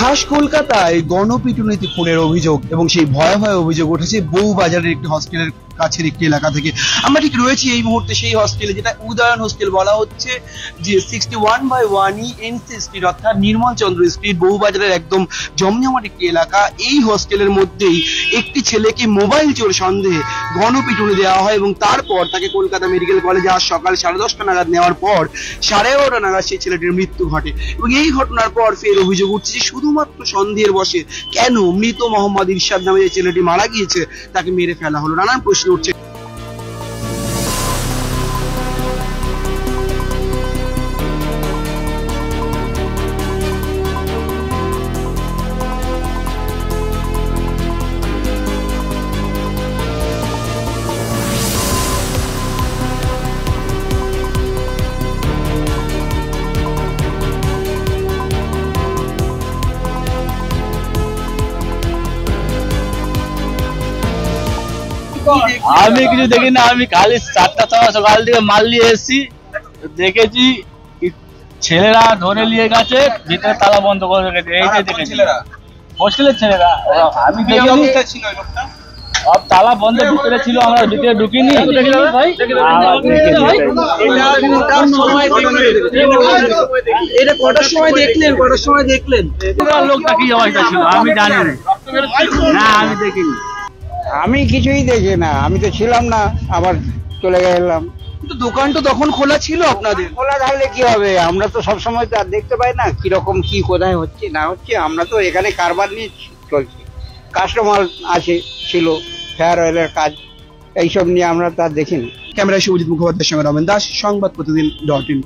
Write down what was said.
খাস কলকাতায় গণপিটুনিতে খুনের অভিযোগ এবং সেই ভয়াবহ অভিযোগ উঠেছে বউবাজারের একটি হস্টেলের কাছের একটি এলাকা থেকে। আমরা ঠিক রয়েছি এই মুহূর্তে সেই হস্টেলে, যেটা উদয়ন হোস্টেল বলা হচ্ছে, যে 61/1 এনসি স্ট্রিট অর্থাৎ নির্মল চন্দ্র স্ট্রিট, বউবাজারের একদম জমজমাট একটি এলাকা। এই হস্টেলের মধ্যেই একটি ছেলেকে মোবাইল চোর সন্দেহে গণপিটুনি দেওয়া হয় এবং তারপর তাকে কলকাতা মেডিকেল কলেজে আজ সকাল 10:30 নাগাদ নেওয়ার পর 11:30 নাগাদ সেই ছেলেটির মৃত্যু ঘটে। এবং এই ঘটনার পর ফের অভিযোগ উঠছে যে শুধুমাত্র সন্দেহের বশে কেন মৃত মোহাম্মদ ইরশাদ নামে যে ছেলেটি মারা গিয়েছে তাকে মেরে ফেলা হলো। নানান প্রশ্ন উঠছে। আমি কিছু দেখি না, আমি খালি 4টার সময় সকাল থেকে মাল নিয়ে এসেছি, দেখেছি ছেলেরা ধরে নিয়ে গেছে, ভিতরে তালা বন্ধ করে রেখেছে। এইটাই দেখেছি, হোস্টেলের ছেলেরা। আমি দেখিনি, সব তালা বন্ধ ভিতরে ছিল, আমরা ভিতরে ঢুকিনি। এটা কটার সময় দেখলেন? কটার সময় দেখলেন? লোকটা কি অবস্থা ছিল আমি জানি না, আমি দেখিনি। আমি কিছুই দেখি না, আমি তো ছিলাম না, আবার চলে গেলাম। কিন্তু দোকান তো তখন খোলা ছিল আপনাদের। খোলা থাকলে কি হবে, আমরা তো সবসময় তো আর দেখতে পাই না কিরকম কি কোথায় হচ্ছে না হচ্ছে। আমরা তো এখানে কারবার নিয়ে চলছি, কাস্টমার আছে, ছিল ফেয়ার অয়েলের কাজ, এইসব নিয়ে আমরা তো আর দেখিনি। ক্যামেরায় শুভজিৎ মুখোপাধ্যায়ের সঙ্গে রমেন দাস, সংবাদ প্রতিদিন .in।